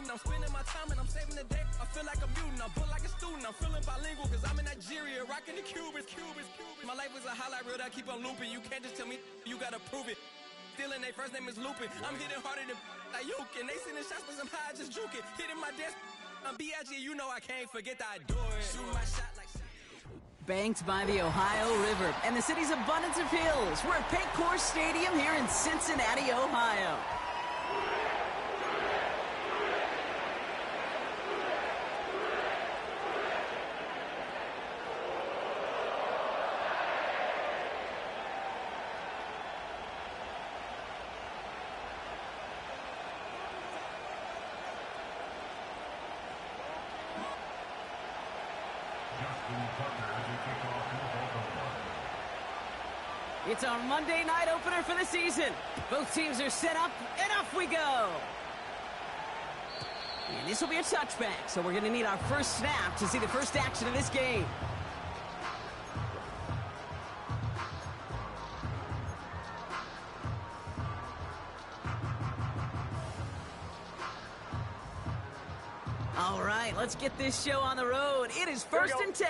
student. I'm spending my time and I'm saving the day. I feel like a mutant. I'm built like a student. I'm feeling bilingual because I'm in Nigeria, rocking the Cubans. My life is a highlight reel that I keep on looping. You can't just tell me, you gotta prove it. Stealing, their first name is Lupin. I'm hitting harder than Ayuk, and they sending shots for some high, just juke it. Hitting my desk, I'm B.I.G. You know I can't forget that I do it. Shoot my shot like. Banked by the Ohio River and the city's abundance of hills. We're at Paycor Stadium here in Cincinnati, Ohio. It's our Monday night opener for the season. Both teams are set up, and off we go. And this will be a touchback, so we're going to need our first snap to see the first action of this game. All right, let's get this show on the road. It is 1st and 10.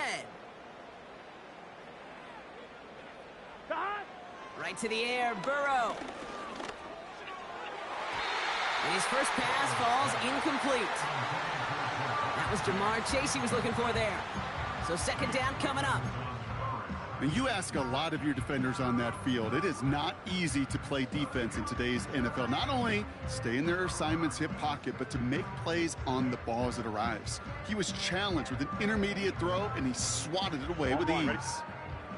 Right to the air, Burrow. And his first pass falls incomplete. That was Jamar Chase he was looking for there. So second down coming up. And you ask a lot of your defenders on that field. It is not easy to play defense in today's NFL. Not only stay in their assignment's hip pocket, but to make plays on the ball as it arrives. He was challenged with an intermediate throw, and he swatted it away with ease.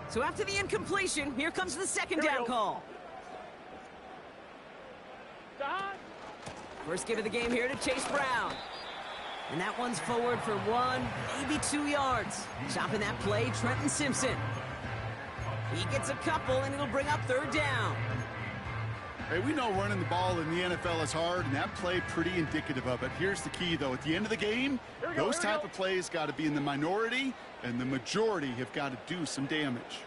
So after the incompletion, here comes the second down call. First give of the game here to Chase Brown. And that one's forward for 1, maybe 2 yards. Chopping that play, Trenton Simpson. He gets a couple, and it'll bring up third down. Hey, we know running the ball in the NFL is hard, and that play pretty indicative of it. Here's the key, though. At the end of the game, those type of plays got to be in the minority, and the majority have got to do some damage.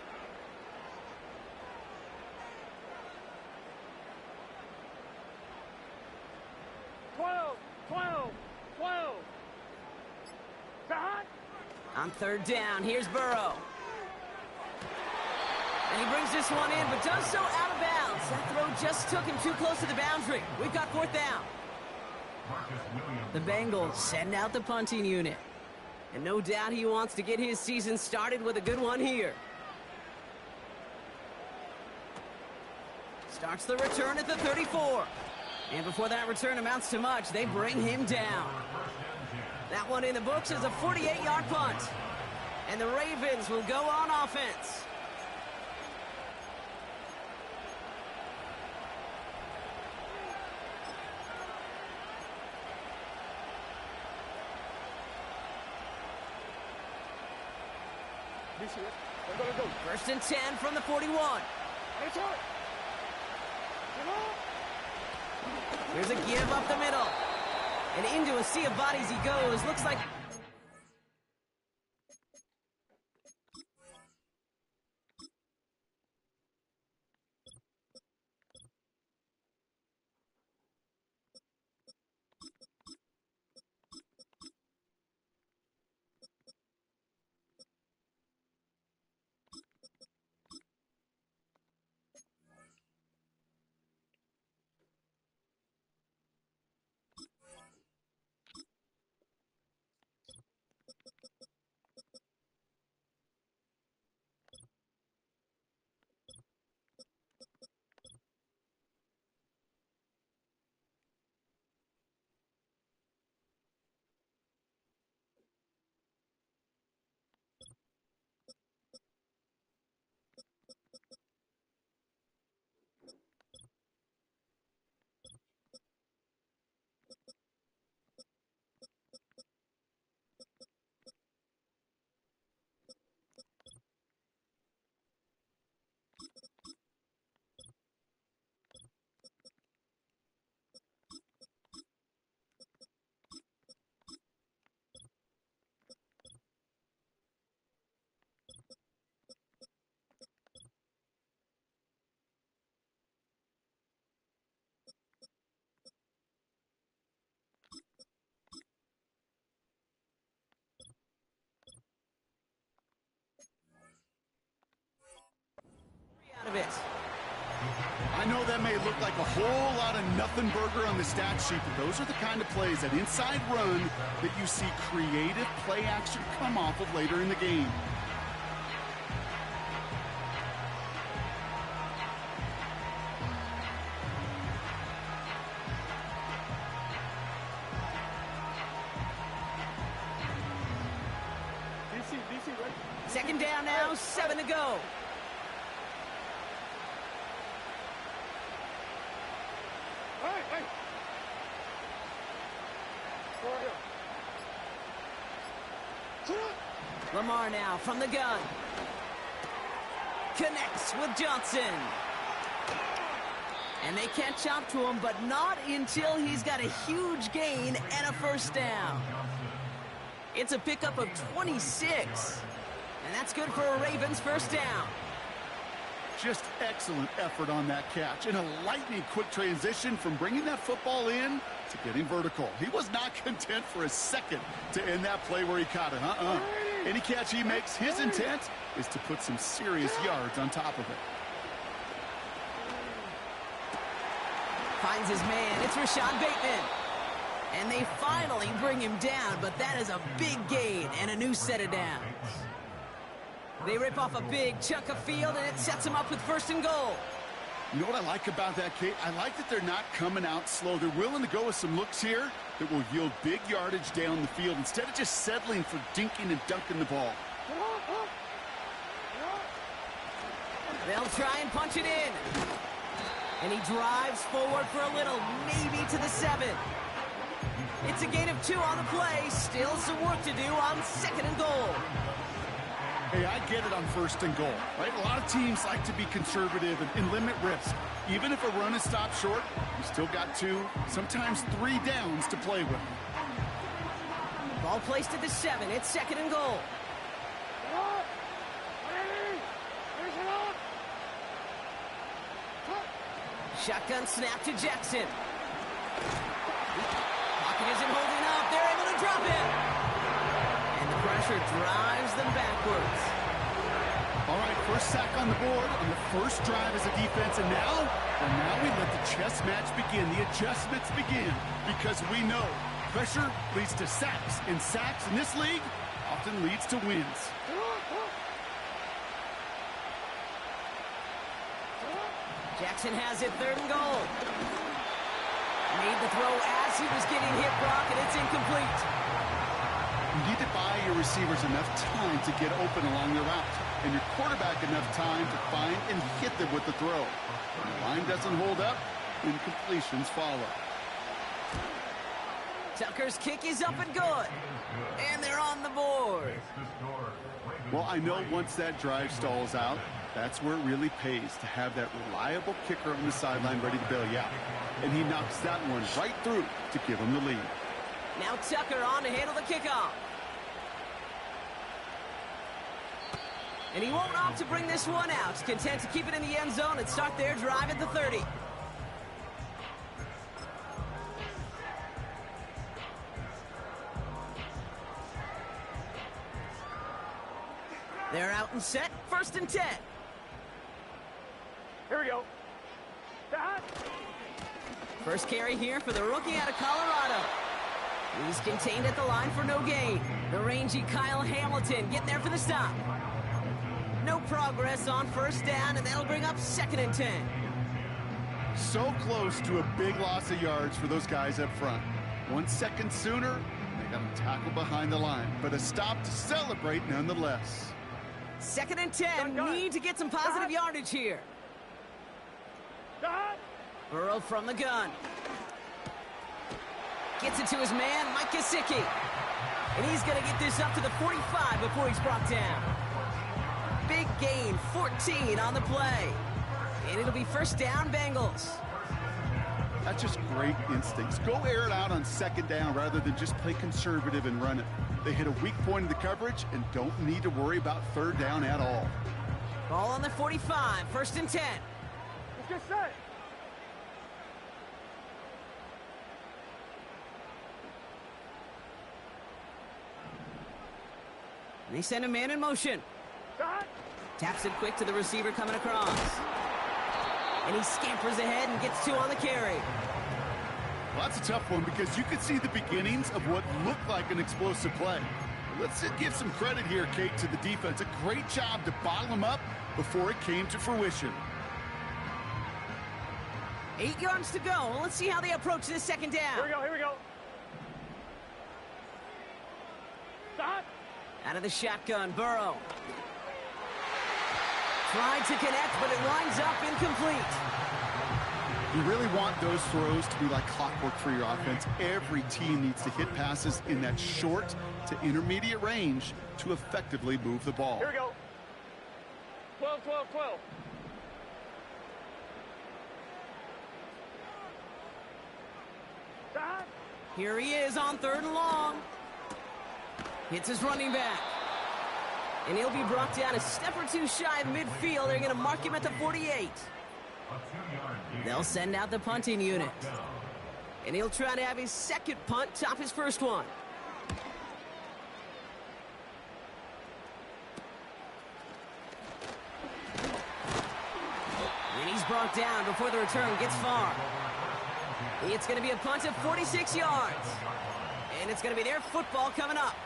On third down, here's Burrow. And he brings this one in, but does so out of bounds. That throw just took him too close to the boundary. We've got fourth down. The Bengals send out the punting unit. And no doubt he wants to get his season started with a good one here. Starts the return at the 34. And before that return amounts to much, they bring him down. That one in the books is a 48-yard punt. And the Ravens will go on offense. First and 10 from the 41. Here's a give up the middle. And into a sea of bodies he goes. Looks like... nothing burger on the stat sheet, but those are the kind of plays, that inside run, that you see creative play action come off of later in the game. Second down now, 7 to go. Lamar now from the gun. Connects with Johnson. And they catch up to him, but not until he's got a huge gain and a first down. It's a pickup of 26. And that's good for a Ravens first down. Just excellent effort on that catch. And a lightning quick transition from bringing that football in to getting vertical. He was not content for a second to end that play where he caught it. Any catch he makes, his intent is to put some serious yards on top of it. Finds his man. It's Rashad Bateman. And they finally bring him down, but that is a big gain and a new set of downs. They rip off a big chunk of field, and it sets them up with first and goal. You know what I like about that, Kate? I like that they're not coming out slow. They're willing to go with some looks here that will yield big yardage down the field instead of just settling for dinking and dunking the ball. They'll try and punch it in. And he drives forward for a little, maybe to the 7. It's a gain of 2 on the play. Still some work to do on second and goal. Hey, I get it on first and goal, right? A lot of teams like to be conservative and limit risk. Even if a run is stopped short, you still got 2, sometimes 3 downs to play with. Ball placed at the 7. It's second and goal. Shotgun snap to Jackson. Pocket isn't holding up. They're able to drop it. And the pressure drives them backwards. All right, first sack on the board on the first drive as a defense. And now we let the chess match begin. The adjustments begin because we know pressure leads to sacks. And sacks in this league often leads to wins. Jackson has it, third and goal. Made the throw as he was getting hit, Brock, and it's incomplete. You need to buy your receivers enough time to get open along their route, and your quarterback enough time to find and hit them with the throw. When the line doesn't hold up, incompletions follow. Tucker's kick is up and good, and they're on the board. Well, I know once that drive stalls out, that's where it really pays to have that reliable kicker on the sideline ready to bail you out. And he knocks that one right through to give him the lead. Now Tucker on to handle the kickoff. And he won't opt to bring this one out. He's content to keep it in the end zone and start their drive at the 30. They're out and set. First and 10. Here we go. First carry here for the rookie out of Colorado. He's contained at the line for no gain. The rangy Kyle Hamilton getting there for the stop. No progress on first down, and that'll bring up second and 10. So close to a big loss of yards for those guys up front. 1 second sooner, they got to tackle behind the line. But a stop to celebrate nonetheless. Second and 10. Need to get some positive yardage here. Burrow from the gun. Gets it to his man, Mike Gesicki. And he's going to get this up to the 45 before he's brought down. Big gain, 14 on the play. And it'll be first down, Bengals. That's just great instincts. Go air it out on second down rather than just play conservative and run it. They hit a weak point in the coverage and don't need to worry about third down at all. Ball on the 45, first and 10. Let's get set. And they send a man in motion. Taps it quick to the receiver coming across. And he scampers ahead and gets 2 on the carry. Well, that's a tough one because you could see the beginnings of what looked like an explosive play. Let's give some credit here, Kate, to the defense. A great job to bottle them up before it came to fruition. 8 yards to go. Let's see how they approach this second down. Here we go. Stop. Out of the shotgun, Burrow. Tried to connect, but it winds up incomplete. You really want those throws to be like clockwork for your offense. Every team needs to hit passes in that short to intermediate range to effectively move the ball. Here we go. 12, 12, 12. Stop. Here he is on 3rd and long. Hits his running back. And he'll be brought down a step or two shy of midfield. They're going to mark him at the 48. They'll send out the punting unit. And he'll try to have his second punt top his first one. And he's brought down before the return gets far. It's going to be a punt of 46 yards. And it's going to be their football coming up.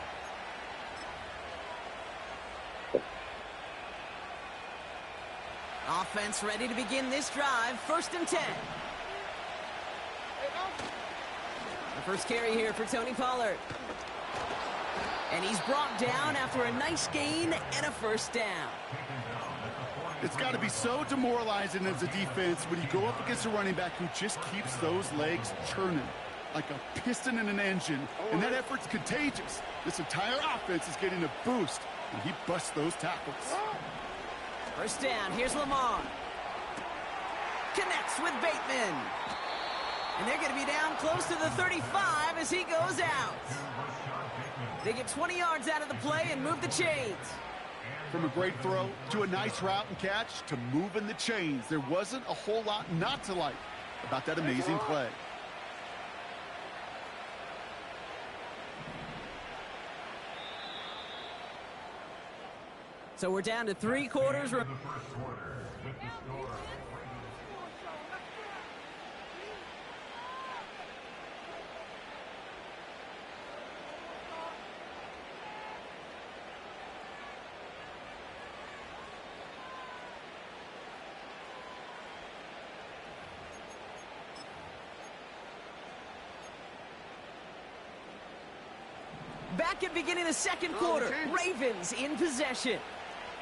Offense ready to begin this drive. 1st and 10. The first carry here for Tony Pollard. And he's brought down after a nice gain and a first down. It's got to be so demoralizing as a defense when you go up against a running back who just keeps those legs churning like a piston in an engine. And that effort's contagious. This entire offense is getting a boost when he busts those tackles. First down, here's Lamar. Connects with Bateman. And they're going to be down close to the 35 as he goes out. They get 20 yards out of the play and move the chains. From a great throw to a nice route and catch to moving the chains, there wasn't a whole lot not to like about that amazing play. So we're down to 3 quarters. Back at beginning of the second quarter, Ravens in possession.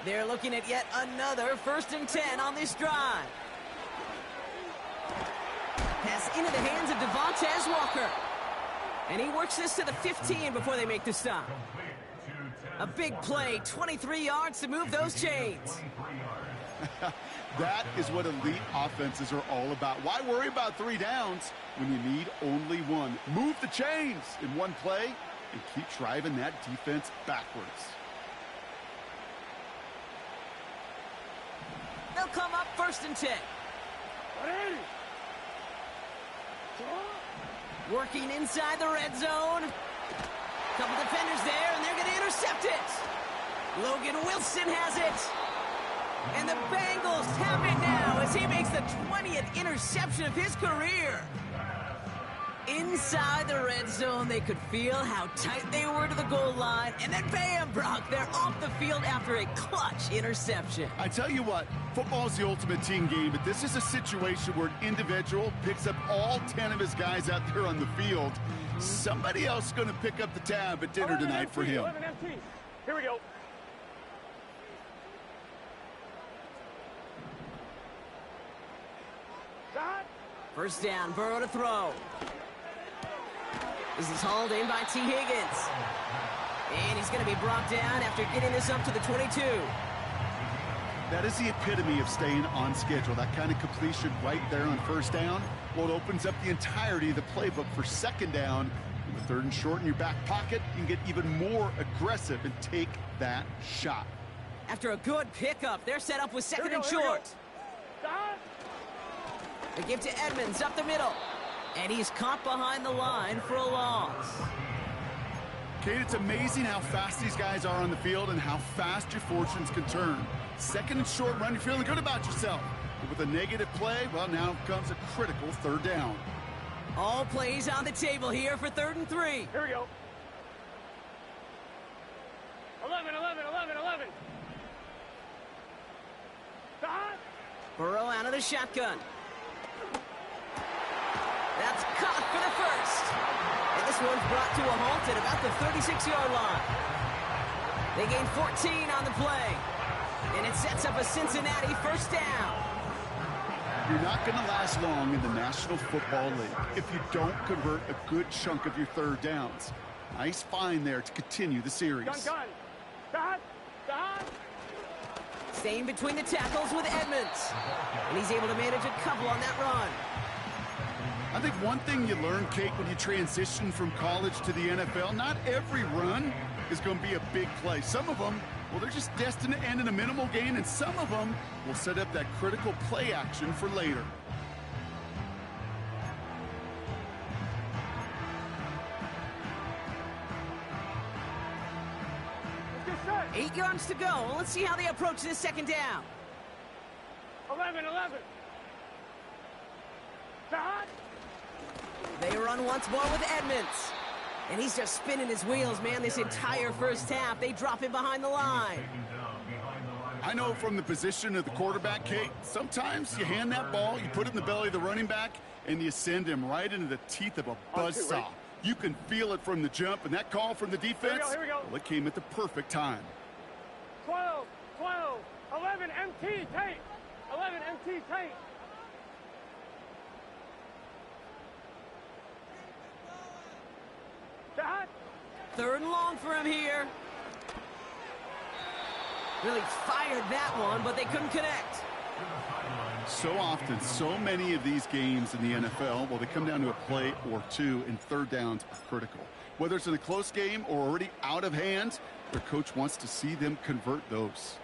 They're looking at yet another 1st and 10 on this drive. Pass into the hands of Devontae Walker. And he works this to the 15 before they make the stop. A big play, 23 yards to move those chains. That is what elite offenses are all about. Why worry about 3 downs when you need only 1? Move the chains in one play and keep driving that defense backwards. They'll come up 1st and 10. Working inside the red zone. Couple defenders there, and they're going to intercept it. Logan Wilson has it. And the Bengals have it now as he makes the 20th interception of his career. Inside the red zone, they could feel how tight they were to the goal line. And then bam, Brock, they're off the field after a clutch interception. I tell you what, football's the ultimate team game, but this is a situation where an individual picks up all 10 of his guys out there on the field. Somebody else is going to pick up the tab at dinner tonight for him. Here we go. First down, Burrow to throw. This is hauled in by T. Higgins. And he's going to be brought down after getting this up to the 22. That is the epitome of staying on schedule. That kind of completion right there on first down. Well, it opens up the entirety of the playbook for second down. With 3rd and short in your back pocket, you can get even more aggressive and take that shot. After a good pickup, they're set up with 2nd and short. They give to Edmonds up the middle. And he's caught behind the line for a loss. Kate, it's amazing how fast these guys are on the field and how fast your fortunes can turn. 2nd and short run, you're feeling good about yourself. But with a negative play, well, now comes a critical 3rd down. All plays on the table here for 3rd and 3. Here we go. 11, 11, 11, 11. The hot. Burrow out of the shotgun. That's caught for the first. And this one's brought to a halt at about the 36-yard line. They gain 14 on the play. And it sets up a Cincinnati first down. You're not going to last long in the National Football League if you don't convert a good chunk of your 3rd downs. Nice find there to continue the series. Gun. The hot. The hot. Staying between the tackles with Edmonds. And he's able to manage a couple on that run. I think one thing you learn, Kate, when you transition from college to the NFL, not every run is going to be a big play. Some of them, well, they're just destined to end in a minimal gain, and some of them will set up that critical play action for later. Let's get set. 8 yards to go. Let's see how they approach this 2nd down. 11, 11. The hot. They run once more with Edmonds. And he's just spinning his wheels, man, this entire first half. They drop him behind the line. I know from the position of the quarterback, Kate, sometimes you hand that ball, you put it in the belly of the running back, and you send him right into the teeth of a buzzsaw. You can feel it from the jump, and that call from the defense, Here we go. well, it came at the perfect time. 12, 12, 11, MT, tape. 11, MT, tape. The hot. 3rd and long for him here. Really fired that one, but they couldn't connect. So often, so many of these games in the NFL, well, they come down to a play or two, and 3rd downs are critical. Whether it's in a close game or already out of hand, their coach wants to see them convert those.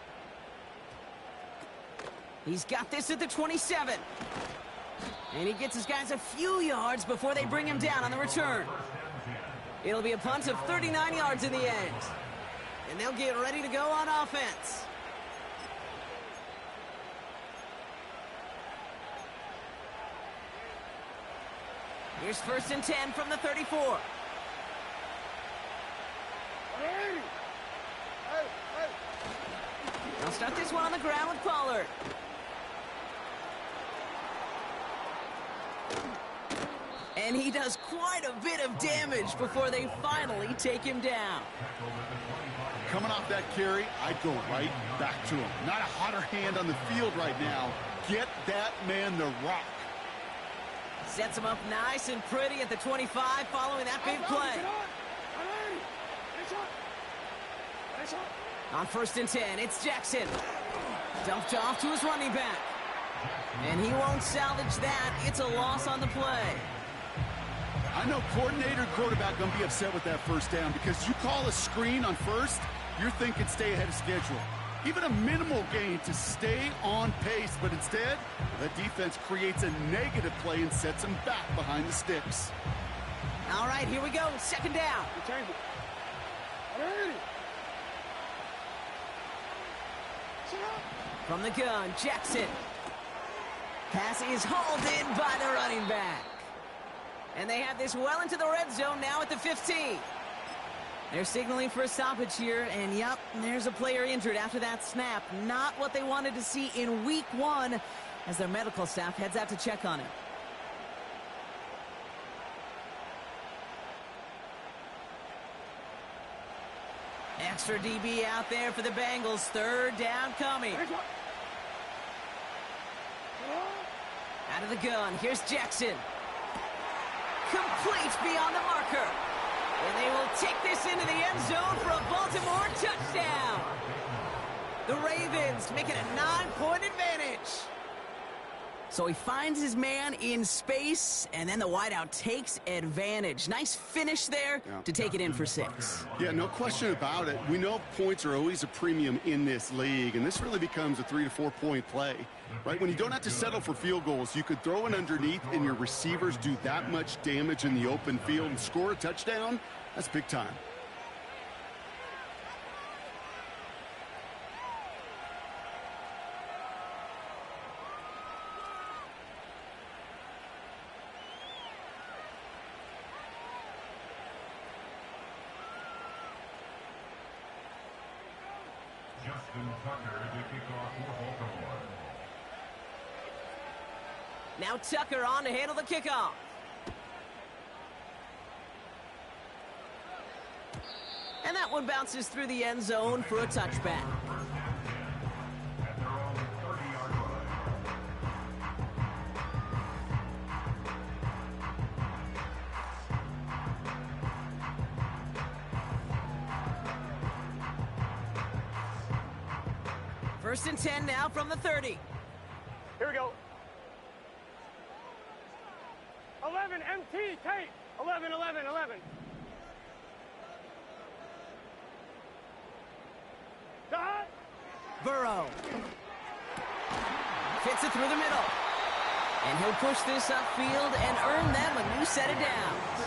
He's got this at the 27. And he gets his guys a few yards before they bring him down on the return. It'll be a punt of 39 yards in the end. And they'll get ready to go on offense. Here's 1st and 10 from the 34. They'll start this one on the ground with Pollard. And he does quite a bit of damage before they finally take him down. Coming off that carry, I'd go right back to him. Not a hotter hand on the field right now. Get that man the rock. Sets him up nice and pretty at the 25 following that big play. On 1st and 10, it's Jackson. Dumped off to his running back. And he won't salvage that. It's a loss on the play. I know coordinator and quarterback going to be upset with that 1st down because you call a screen on 1st, you're thinking stay ahead of schedule. Even a minimal gain to stay on pace, but instead, the defense creates a negative play and sets them back behind the sticks. All right, here we go. 2nd down. From the gun, Jackson. Pass is hauled in by the running back. And they have this well into the red zone now at the 15. They're signaling for a stoppage here, and yep, there's a player injured after that snap. Not what they wanted to see in week 1 as their medical staff heads out to check on him. Extra DB out there for the Bengals. 3rd down coming. Out of the gun, here's Jackson. Complete beyond the marker. And they will take this into the end zone for a Baltimore touchdown. The Ravens make it a 9-point advantage. So he finds his man in space, and then the wideout takes advantage. Nice finish there to take it in for 6. Yeah, no question about it. We know points are always a premium in this league, and this really becomes a 3 to 4 point play, right? When you don't have to settle for field goals, you could throw it underneath, and your receivers do that much damage in the open field and score a touchdown. That's big time. Now Tucker on to handle the kickoff. And that one bounces through the end zone for a touchback. First and 10 now from the 30. Here we go. 11 MT tape. 11, 11, 11. Dot. Burrow. Fits it through the middle. And he'll push this upfield and earn them a new set of downs.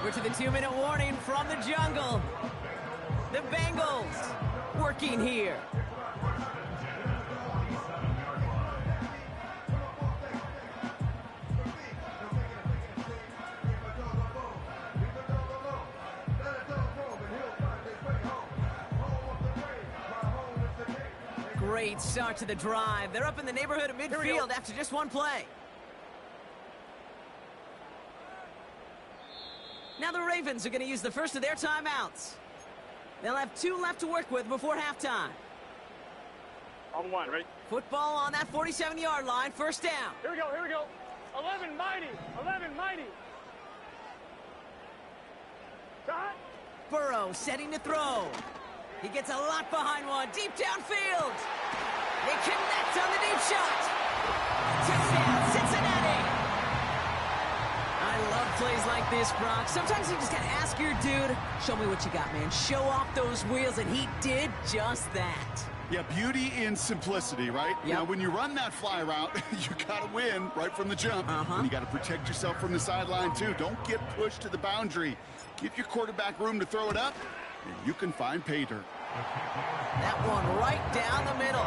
We're to the 2-minute warning from the jungle. The Bengals working here. Great start to the drive. They're up in the neighborhood of midfield after just one play. Now the Ravens are going to use the first of their timeouts. They'll have 2 left to work with before halftime. On one, right? Football on that 47-yard line, first down. Here we go, here we go. 11 mighty, 11 mighty. Dot. Burrow setting to throw. He gets a lot behind one, deep downfield. They connect on the deep shot. Touchdown, Cincinnati. I love plays like this, Brock. Sometimes you just gotta ask your dude, show me what you got, man. Show off those wheels, and he did just that. Yeah, beauty in simplicity, right? Yep. Now, when you run that fly route, you got to win right from the jump. And you got to protect yourself from the sideline, too. Don't get pushed to the boundary. Give your quarterback room to throw it up, and you can find pay dirt. That one right down the middle.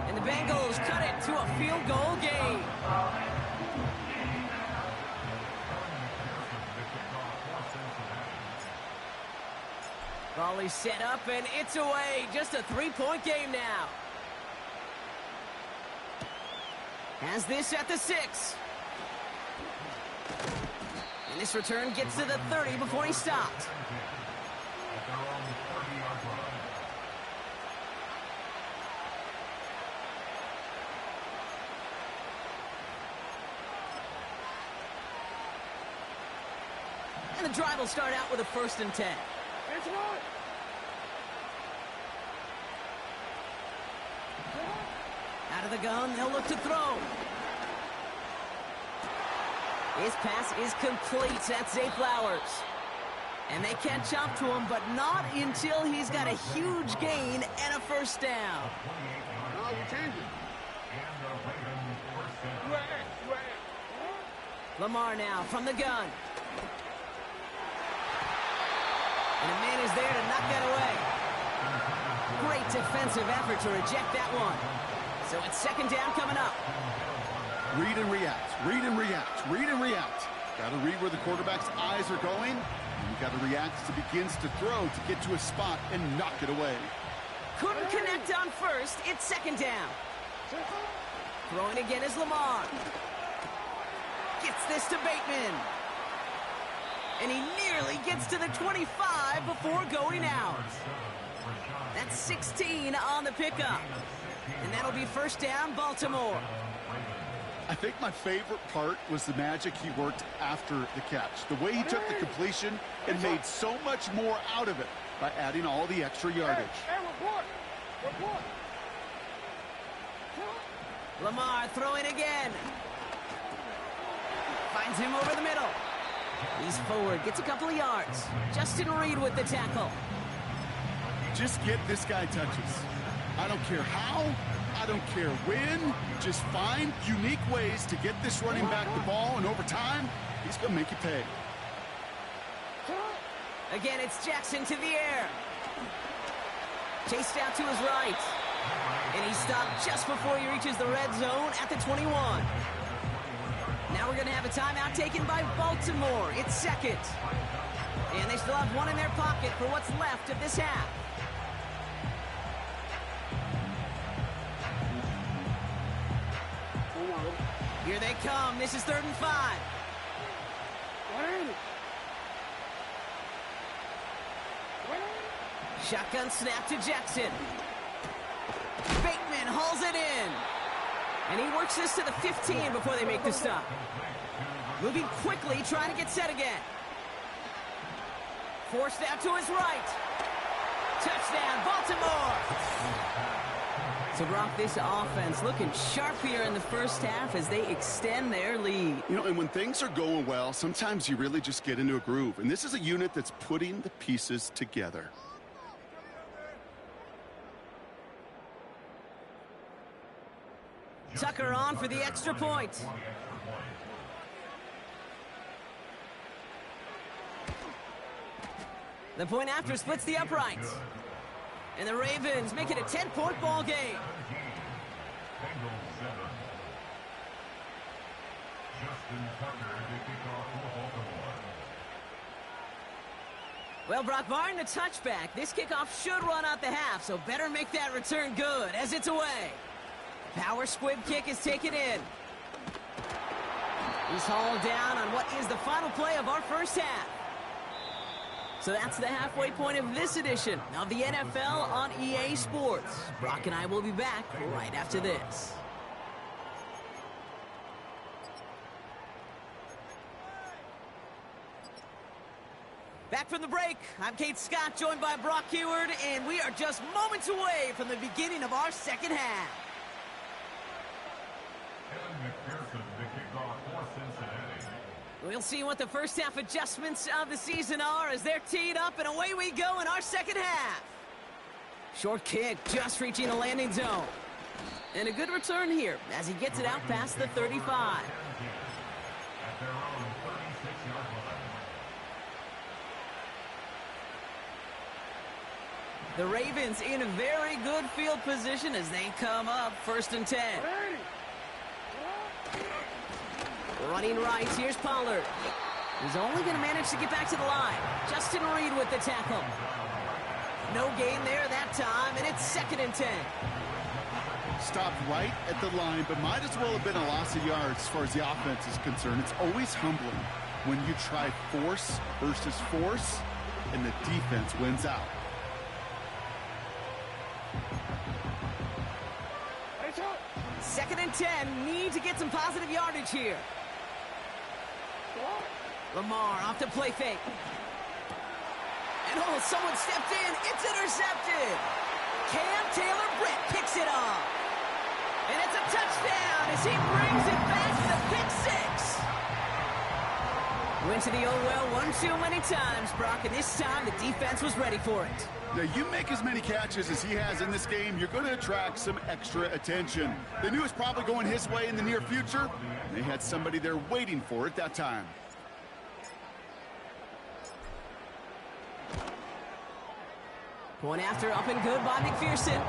And the Bengals cut it to a field goal game. Volley set up, and it's away. Just a 3-point game now. Has this at the 6. And this return gets to the 30 before he stopped. And the drive will start out with a 1st and 10. It's one. Out of the gun, they'll look to throw. His pass is complete. That's Zay Flowers. And they catch up to him, but not until he's got a huge gain and a first down. Lamar now from the gun. And a man is there to knock that away. Great defensive effort to reject that one. So it's 2nd down coming up. Read and react, read and react, read and react. Got to read where the quarterback's eyes are going. And you got to react as he begins to throw to get to a spot and knock it away. Couldn't connect on first. It's 2nd down. Throwing again is Lamar. Gets this to Bateman. And he nearly gets to the 25 before going out. That's 16 on the pickup. And that'll be 1st down, Baltimore. I think my favorite part was the magic he worked after the catch. The way he took the completion and made so much more out of it by adding all the extra yardage. Hey, report. Report. Lamar throwing again. Finds him over the middle. He's forward, gets a couple of yards. Justin Reed with the tackle. Just get this guy touches. I don't care how, I don't care when. Just find unique ways to get this running back the ball, and over time, he's going to make you pay. Again, it's Jackson to the air. Chased out to his right. And he stopped just before he reaches the red zone at the 21. Now we're going to have a timeout taken by Baltimore. It's 2nd. And they still have one in their pocket for what's left of this half. Here they come. This is 3rd and 5. Shotgun snap to Jackson. Bateman hauls it in. And he works this to the 15 before they make the stop. Moving quickly, trying to get set again. Forced out to his right. Touchdown, Baltimore! So, Brock, this offense looking sharp here in the first half as they extend their lead. You know, and when things are going well, sometimes you really just get into a groove. And this is a unit that's putting the pieces together. Tucker on for the extra point. The point after splits the uprights. And the Ravens make it a 10-point ball game. Well, Brock, barring the touchback, this kickoff should run out the half, so better make that return good as it's away. Power squib kick is taken in. He's hauled down on what is the final play of our first half. So that's the halfway point of this edition of the NFL on EA Sports. Brock and I will be back right after this. Back from the break, I'm Kate Scott, joined by Brock Heward, and we are just moments away from the beginning of our second half. We'll see what the first half adjustments of the season are as they're teed up, and away we go in our second half. Short kick, just reaching the landing zone. And a good return here as he gets it out past the 35. The Ravens in a very good field position as they come up 1st and 10. Running right, here's Pollard. He's only going to manage to get back to the line. Justin Reed with the tackle. No gain there that time, and it's 2nd and 10. Stopped right at the line, but might as well have been a loss of yards as far as the offense is concerned. It's always humbling when you try force versus force, and the defense wins out. Second and 10, need to get some positive yardage here. Lamar off to play fake. And oh, someone stepped in. It's intercepted. Cam Taylor-Britt picks it off. And it's a touchdown as he brings it back to the pick six. Went to the old well one too many times, Brock, and this time the defense was ready for it. Now, you make as many catches as he has in this game, you're going to attract some extra attention. They knew it was probably going his way in the near future. They had somebody there waiting for it that time. Point after up and good by McPherson.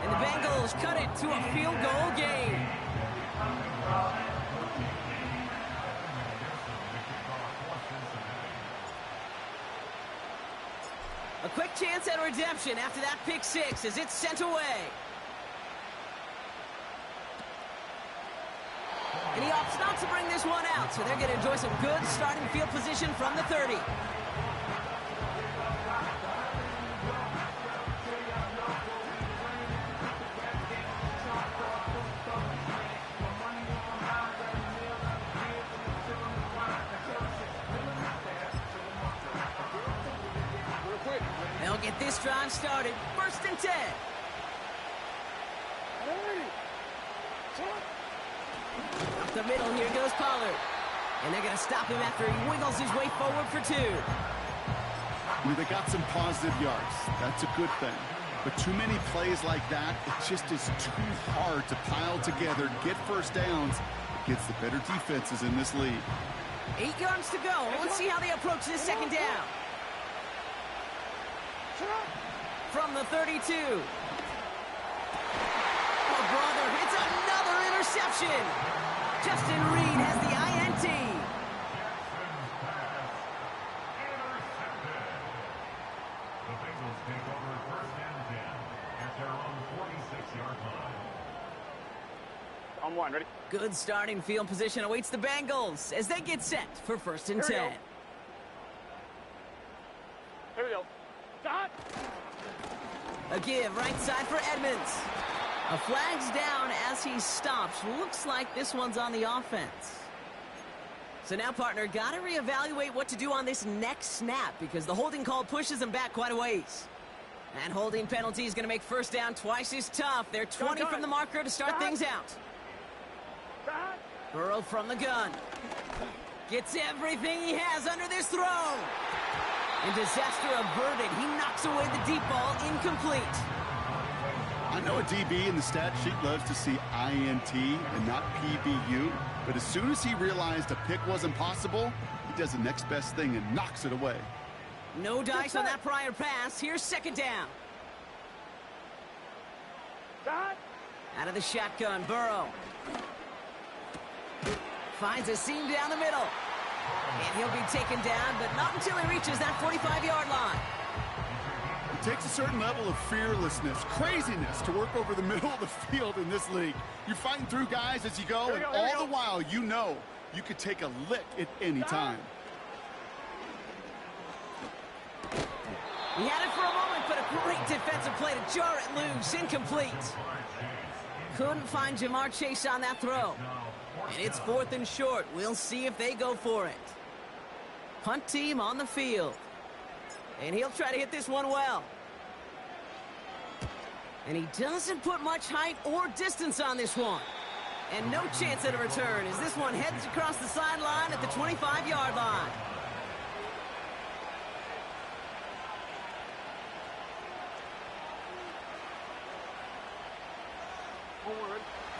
And the Bengals cut it to a field goal game. A quick chance at redemption after that pick six as it's sent away. And he opts not to bring this one out, so they're going to enjoy some good starting field position from the 30. They'll get this drive started. 1st and 10. Up the middle, here goes Pollard. And they're going to stop him after he wiggles his way forward for 2. They got some positive yards. That's a good thing. But too many plays like that, it just is too hard to pile together, get first downs against the better defenses in this league. 8 yards to go. Let's see how they approach this second down. From the 32. Oh, brother, it's another interception. Justin Reed has the INT. The Bengals take over 1st and 10 at their own 46-yard line. On one, ready? Good starting field position awaits the Bengals as they get set for 1st and 10. Here we go. Stop. A give right side for Edmonds. A flag's down as he stops. Looks like this one's on the offense. So now, partner, got to reevaluate what to do on this next snap because the holding call pushes him back quite a ways. That holding penalty is going to make 1st down twice as tough. They're 20 from the marker to start things out. Burrow from the gun. Gets everything he has under this throw. And disaster averted. He knocks away the deep ball, incomplete. I know a DB in the stat sheet loves to see INT and not PBU, but as soon as he realized a pick wasn't possible, he does the next best thing and knocks it away. No dice on that prior pass. Here's 2nd down. Out of the shotgun, Burrow. Finds a seam down the middle. And he'll be taken down, but not until he reaches that 45-yard line. It takes a certain level of fearlessness, craziness to work over the middle of the field in this league. You're fighting through guys as you go, and all the while you know you could take a lick at any time. He had it for a moment, but a great defensive play to jar it loose. Incomplete. Couldn't find Jamar Chase on that throw. And it's 4th and short. We'll see if they go for it. Punt team on the field. And he'll try to hit this one well. And he doesn't put much height or distance on this one. And no chance at a return as this one heads across the sideline at the 25-yard line.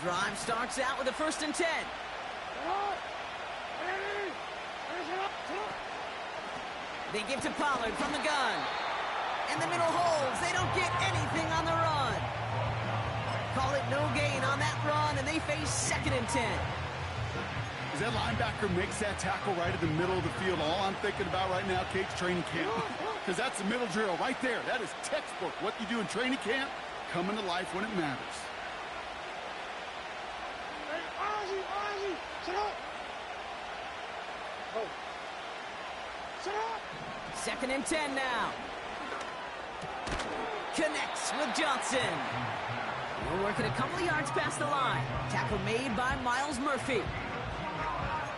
Drive starts out with a 1st and 10. They give to Pollard from the gun. And the middle holds. They don't get anything on the run. Call it no gain on that run, and they face 2nd and 10. As that linebacker makes that tackle right in the middle of the field, all I'm thinking about right now, Kate's training camp. Because that's the middle drill right there. That is textbook. What you do in training camp, coming to life when it matters. Sit up. Oh. Sit up. 2nd and 10 now. Connects with Johnson. We're working a couple of yards past the line. Tackle made by Miles Murphy.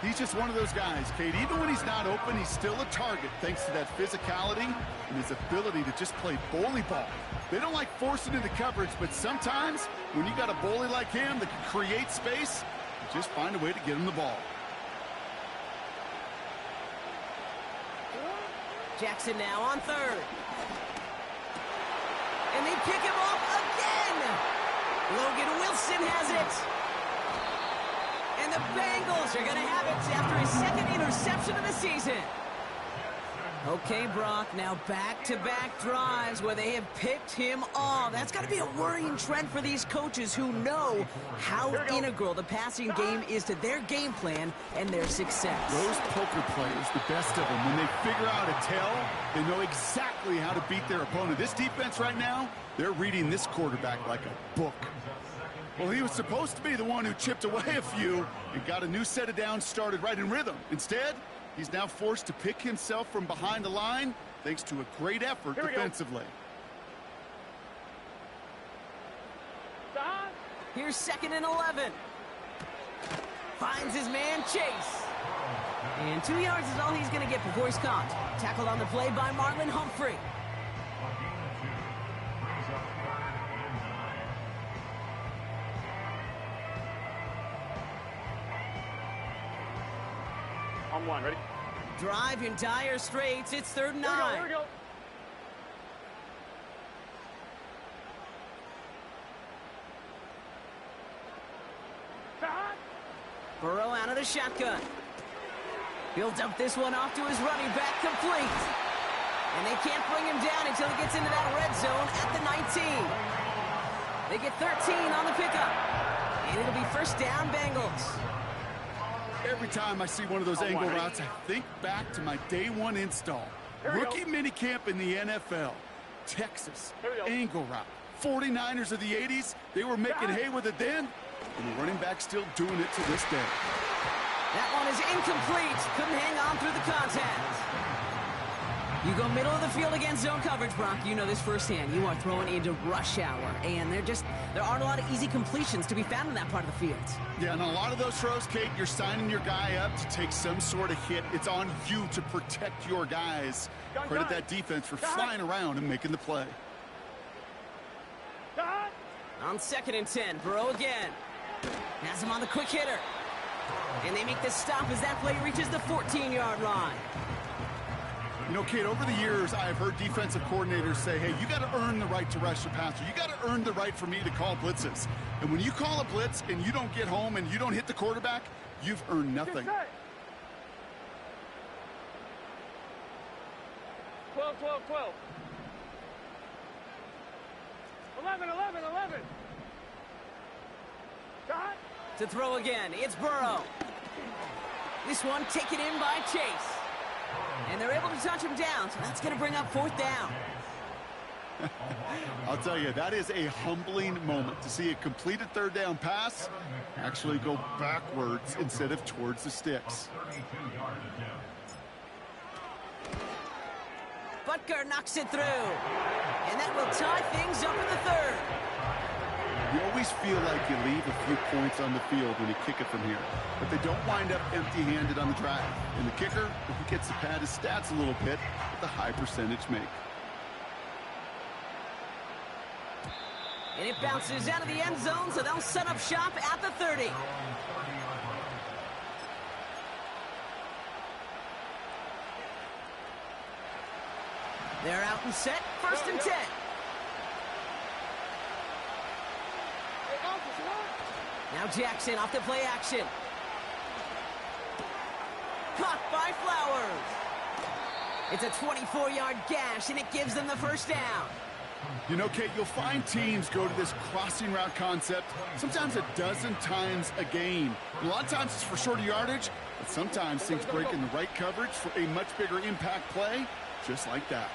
He's just one of those guys, Kate. Even when he's not open, he's still a target thanks to that physicality and his ability to just play bully ball. They don't like forcing into coverage, but sometimes when you got a bully like him that can create space, just find a way to get him the ball. Jackson now on 3rd. And they pick him off again. Logan Wilson has it. And the Bengals are going to have it after his 2nd interception of the season. Okay, Brock, now back-to-back drives where they have picked him off. That's got to be a worrying trend for these coaches who know how integral the passing game is to their game plan and their success. Those poker players, the best of them, when they figure out a tell, they know exactly how to beat their opponent. This defense right now, they're reading this quarterback like a book. Well, he was supposed to be the one who chipped away a few and got a new set of downs started right in rhythm. Instead, he's now forced to pick himself from behind the line thanks to a great effort defensively. Here's 2nd and 11. Finds his man Chase. And 2 yards is all he's going to get before he's caught. Tackled on the play by Marlon Humphrey. On 1, ready? Drive in dire straits. It's 3rd and 9. Here we go. Burrow out of the shotgun. He'll dump this one off to his running back, complete. And they can't bring him down until he gets into that red zone at the 19. They get 13 on the pickup. And it'll be 1st down, Bengals. Every time I see one of those angle routes, I think back to my day 1 install. Rookie minicamp in the NFL. Texas, angle route. 49ers of the 80s, they were making hay with it then. And the running back still doing it to this day. That one is incomplete. Couldn't hang on through the contact. You go middle of the field against zone coverage, Brock. You know this firsthand. You are throwing into rush hour, and there aren't a lot of easy completions to be found in that part of the field. Yeah, and a lot of those throws, Kate, you're signing your guy up to take some sort of hit. It's on you to protect your guys. Credit that defense for flying around and making the play. On 2nd and 10, Burrow again. Has him on the quick hitter. And they make the stop as that play reaches the 14-yard line. You know, Kate, over the years, I've heard defensive coordinators say, hey, you got to earn the right to rush your passer. You got to earn the right for me to call blitzes. And when you call a blitz and you don't get home and you don't hit the quarterback, you've earned nothing. 12, 12, 12. 11, 11, 11. Shot. To throw again, it's Burrow. This one taken in by Chase. And they're able to touch him down, so that's going to bring up 4th down. I'll tell you, that is a humbling moment to see a completed 3rd down pass actually go backwards instead of towards the sticks. Butker knocks it through. And that will tie things up in the 3rd. You always feel like you leave a few points on the field when you kick it from here, but they don't wind up empty-handed on the drive. And the kicker, he gets to pad his stats a little bit with a high percentage make. And it bounces out of the end zone, so they'll set up shop at the 30. They're out and set, 1st and 10. Now Jackson off the play action. Caught by Flowers. It's a 24-yard gash, and it gives them the 1st down. You know, Kate, you'll find teams go to this crossing route concept sometimes a dozen times a game. A lot of times it's for shorter yardage, but sometimes things break in the right coverage for a much bigger impact play, just like that.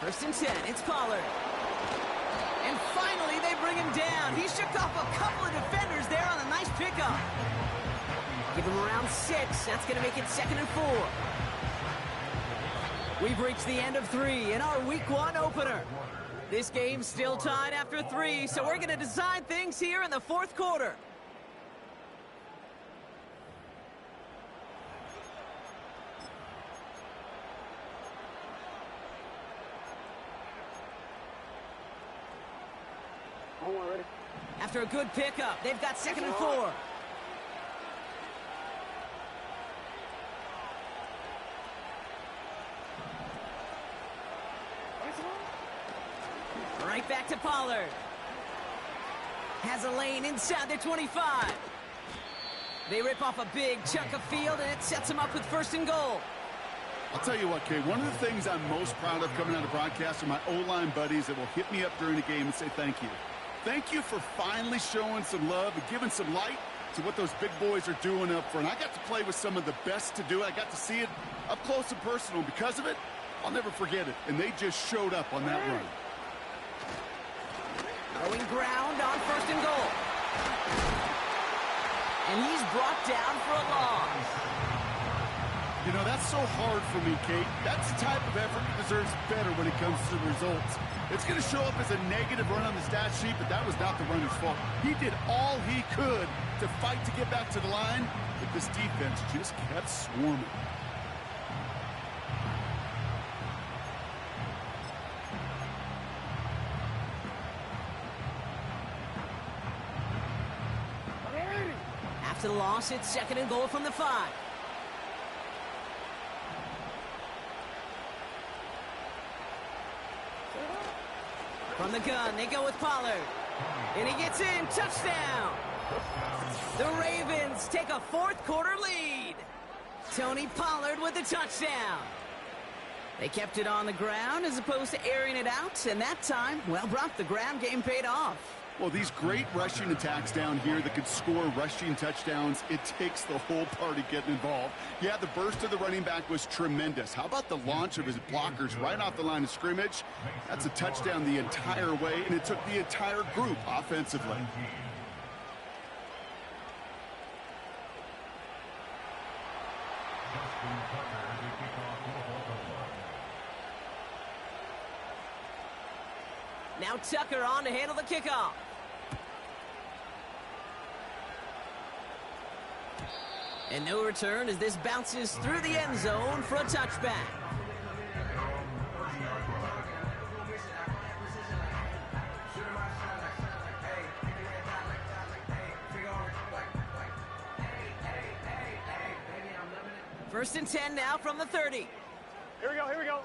1st and 10, it's Pollard. And finally, they bring him down. He shook off a couple of defenders there on a nice pickup. Give him around 6. That's going to make it 2nd and 4. We've reached the end of 3 in our Week 1 opener. This game's still tied after 3, so we're going to decide things here in the 4th quarter. After a good pickup, they've got 2nd and 4. Right back to Pollard. Has a lane inside the 25. They rip off a big chunk of field, and it sets them up with 1st and goal. I'll tell you what, Kate, one of the things I'm most proud of coming out of broadcast are my O-line buddies that will hit me up during the game and say thank you. Thank you for finally showing some love and giving some light to what those big boys are doing up front. I got to play with some of the best to do it. I got to see it up close and personal. Because of it, I'll never forget it. And they just showed up on that run. Throwing ground on 1st and goal. And he's brought down for a loss. You know, that's so hard for me, Kate. That's the type of effort that deserves better when it comes to the results. It's going to show up as a negative run on the stat sheet, but that was not the runner's fault. He did all he could to fight to get back to the line, but this defense just kept swarming. After the loss, it's 2nd and goal from the 5. From the gun, they go with Pollard. And he gets in, touchdown! The Ravens take a 4th quarter lead. Tony Pollard with the touchdown. They kept it on the ground as opposed to airing it out, and that time, well, Brock, the ground game paid off. Well, these great rushing attacks down here that could score rushing touchdowns, it takes the whole party getting involved. Yeah, the burst of the running back was tremendous. How about the launch of his blockers right off the line of scrimmage? That's a touchdown the entire way, and it took the entire group offensively. Now Tucker on to handle the kickoff. And no return as this bounces through the end zone for a touchback. First and 10 now from the 30. Here we go, here we go.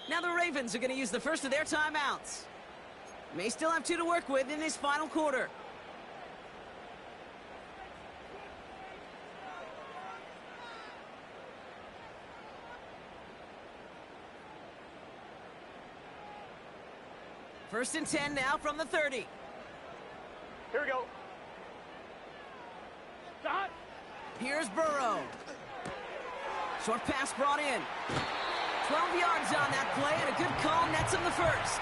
Now the Ravens are going to use the first of their timeouts. May still have 2 to work with in this final quarter. First and 10 now from the 30. Here we go. Shot. Here's Burrow. Short pass brought in. 12 yards on that play, and a good call nets him the first.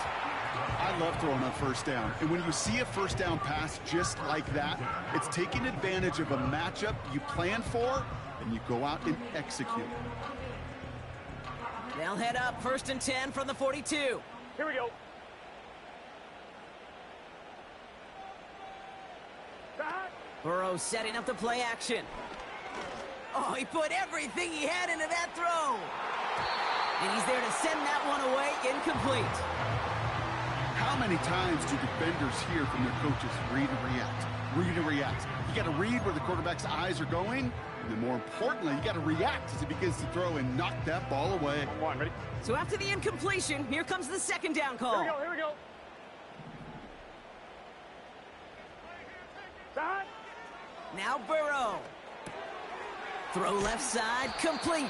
I love throwing on first down. And when you see a first down pass just like that, it's taking advantage of a matchup you plan for, and you go out and execute. They'll head up first and 10 from the 42. Here we go. Shot. Burrow setting up the play action. Oh, he put everything he had into that throw. And he's there to send that one away, incomplete. How many times do defenders hear from their coaches, read and react, read and react? You got to read where the quarterback's eyes are going, and then more importantly, you got to react as he begins to throw and knock that ball away. Come on, ready? So after the incompletion, here comes the second down call. Here we go, here we go. Shot. Now Burrow. Throw left side, complete.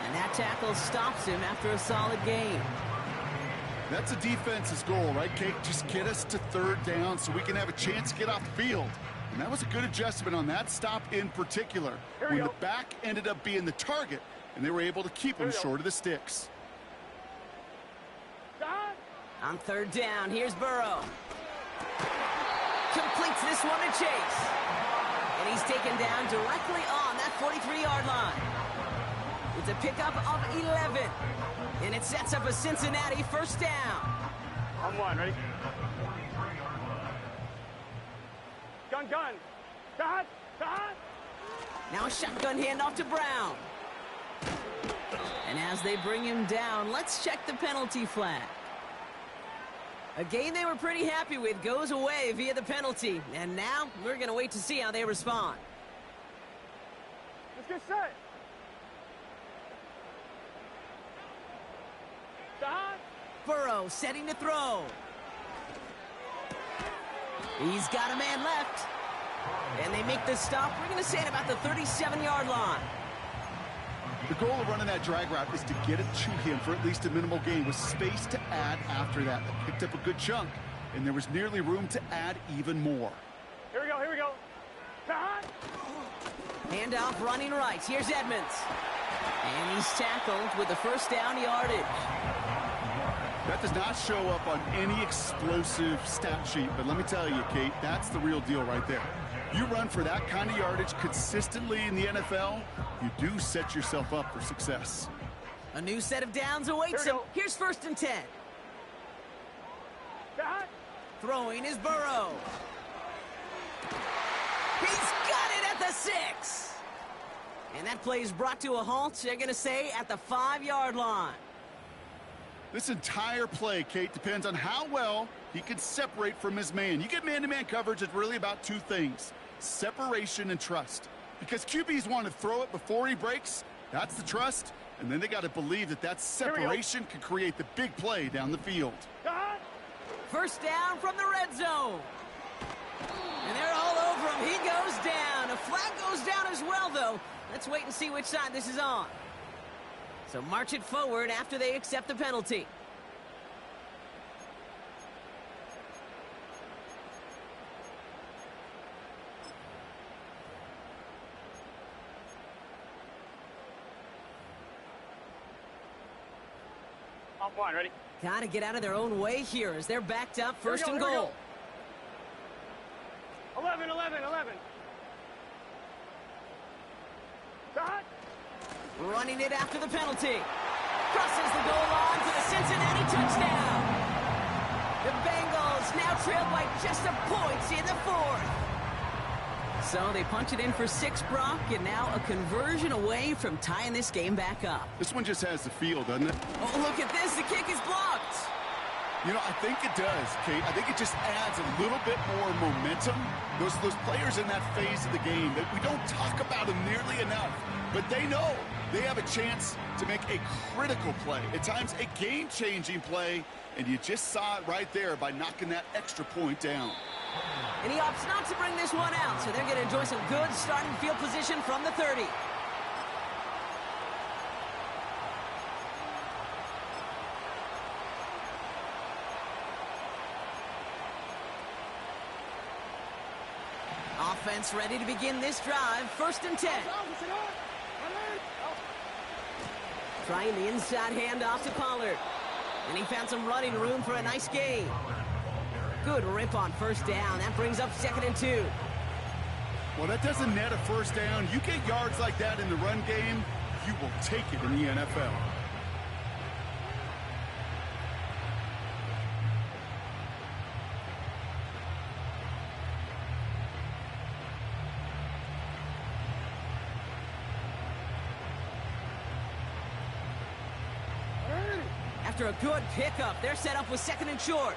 And that tackle stops him after a solid gain. That's a defense's goal, right, Kate? Just get us to third down so we can have a chance to get off the field. And that was a good adjustment on that stop in particular. When the back ended up being the target, and they were able to keep him short of the sticks. Shot. On third down, here's Burrow. Completes this one to Chase. And he's taken down directly on that 43-yard line. It's a pickup of 11. And it sets up a Cincinnati first down. On one, ready? Gun. Shot. Now a shotgun handoff to Brown. And as they bring him down, let's check the penalty flag. A game they were pretty happy with goes away via the penalty. And now we're going to wait to see how they respond. Let's get set. Shot. Burrow setting to throw. He's got a man left. And they make the stop. We're going to say at about the 37-yard line. The goal of running that drag route is to get it to him for at least a minimal gain with space to add after that. They picked up a good chunk, and there was nearly room to add even more. Here we go. Shot. Handoff running right. Here's Edmonds. And he's tackled with the first down yardage. That does not show up on any explosive stat sheet, but let me tell you, Kate, that's the real deal right there. You run for that kind of yardage consistently in the NFL, you do set yourself up for success. A new set of downs awaits him. Here's first and 10. Shot. Throwing is Burrow. He's got it at the 6. And that play is brought to a halt, they're going to say, at the 5-yard line. This entire play, Kate, depends on how well he can separate from his man. You get man-to-man coverage, it's really about two things: separation and trust. Because QBs want to throw it before he breaks, that's the trust, and then they got to believe that that separation can create the big play down the field. First down from the red zone. And they're all over him. He goes down. A flag goes down as well, though. Let's wait and see which side this is on. So march it forward after they accept the penalty. Off one, ready? Got to get out of their own way here as they're backed up, first and goal. 11, 11, 11. Shot. Running it after the penalty. Crosses the goal line for the Cincinnati touchdown. The Bengals now trail by just a point in the fourth. So they punch it in for 6, Brock, and now a conversion away from tying this game back up. This one just has the feel, doesn't it? Oh, look at this. The kick is blocked. You know, I think it does, Kate. I think it just adds a little bit more momentum. Those players in that phase of the game that we don't talk about them nearly enough, but they know they have a chance to make a critical play, at times a game-changing play, and you just saw it right there by knocking that extra point down. And he opts not to bring this one out, so they're going to enjoy some good starting field position from the 30. Offense ready to begin this drive. First and 10. Trying the inside handoff to Pollard. And he found some running room for a nice gain. Good rip on first down. That brings up 2nd and 2. Well, that doesn't net a first down. You get yards like that in the run game, you will take it in the NFL. After a good pickup, they're set up with 2nd and short.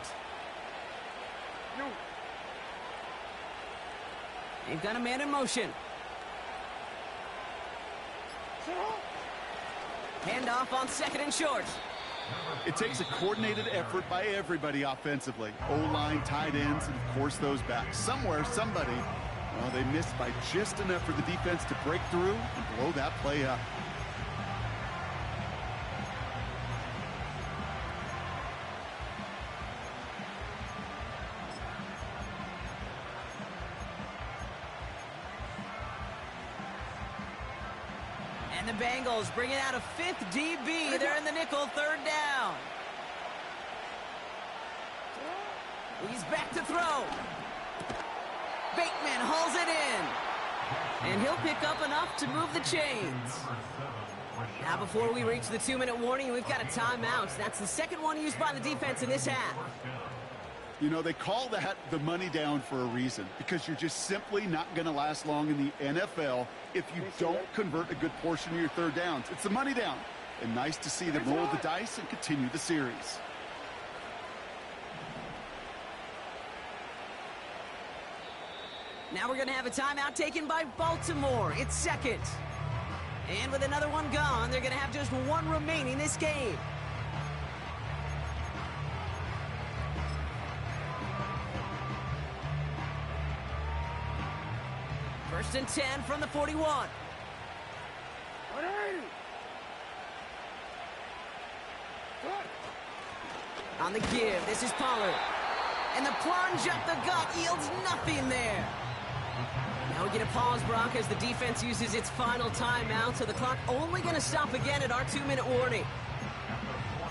They've got a man in motion. Handoff on 2nd and short. It takes a coordinated effort by everybody offensively. O-line, tight ends, and of course those backs. Somewhere, somebody, well, they missed by just enough for the defense to break through and blow that play up. And the Bengals bringing out a 5th DB. They're in the nickel, 3rd down. He's back to throw. Bateman hauls it in. And he'll pick up enough to move the chains. Now before we reach the 2-minute warning, we've got a timeout. That's the 2nd one used by the defense in this half. You know, they call that the money down for a reason, because you're just simply not going to last long in the NFL if you don't convert a good portion of your 3rd downs. It's the money down. And nice to see them roll the dice and continue the series. Now we're going to have a timeout taken by Baltimore. It's 2nd. And with another one gone, they're going to have just 1 remaining this game. First and 10 from the 41. On the give, this is Pollard. And the plunge up the gut yields nothing there. Now we get a pause, Brock, as the defense uses its final timeout, so the clock only going to stop again at our 2-minute warning.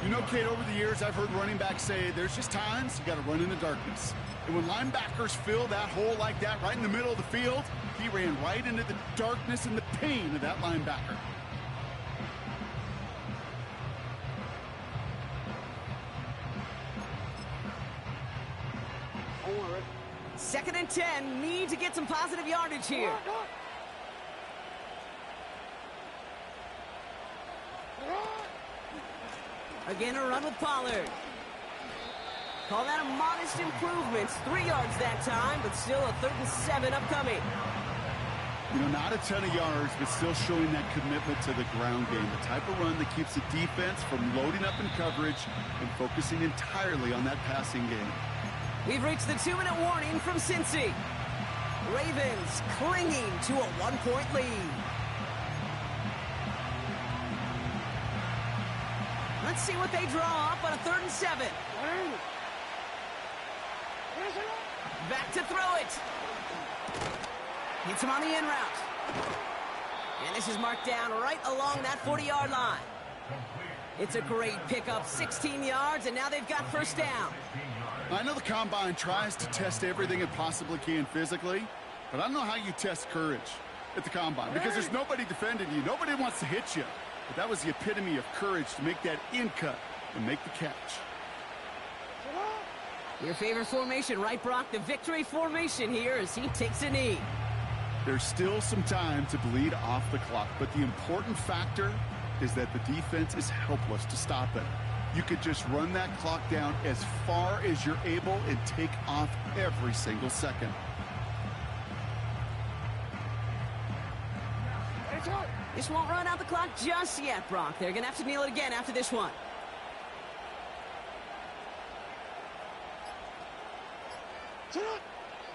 You know, Kate, over the years, I've heard running backs say there's just times you got to run in the darkness. And when linebackers fill that hole like that right in the middle of the field, he ran right into the darkness and the pain of that linebacker. Second and 10, need to get some positive yardage here. Again, a run with Pollard. Call that a modest improvement. 3 yards that time, but still a 3rd and 7 upcoming. You know, not a ton of yards, but still showing that commitment to the ground game. The type of run that keeps the defense from loading up in coverage and focusing entirely on that passing game. We've reached the 2-minute warning from Cincy. Ravens clinging to a 1-point lead. Let's see what they draw up on a 3rd and 7. Back to throw it. Hits him on the in route. And this is marked down right along that 40-yard line. It's a great pickup, 16 yards, and now they've got first down. I know the Combine tries to test everything it possibly can physically, but I don't know how you test courage at the Combine because there's nobody defending you. Nobody wants to hit you. But that was the epitome of courage to make that in cut and make the catch. Your favorite formation, right, Brock? The victory formation here as he takes a knee. There's still some time to bleed off the clock, but the important factor is that the defense is helpless to stop it. You could just run that clock down as far as you're able and take off every single second. This won't run out the clock just yet, Brock. They're going to have to kneel it again after this one.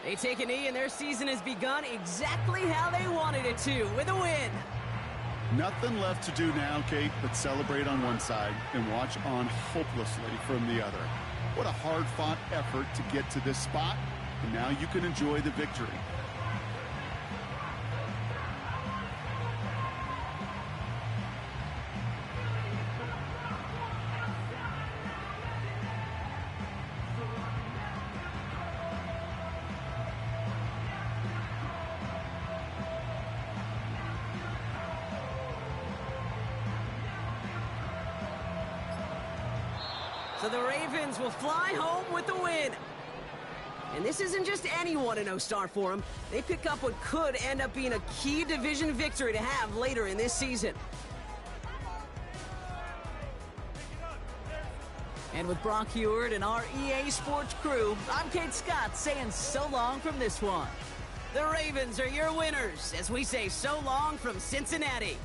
They take a knee, and their season has begun exactly how they wanted it to, with a win. Nothing left to do now, Kate, but celebrate on one side and watch on hopelessly from the other. What a hard-fought effort to get to this spot, and now you can enjoy the victory. So the Ravens will fly home with the win. And this isn't just any 1-0 start for them. They pick up what could end up being a key division victory to have later in this season. And with Brock Heward and our EA Sports crew, I'm Kate Scott saying so long from this one. The Ravens are your winners as we say so long from Cincinnati.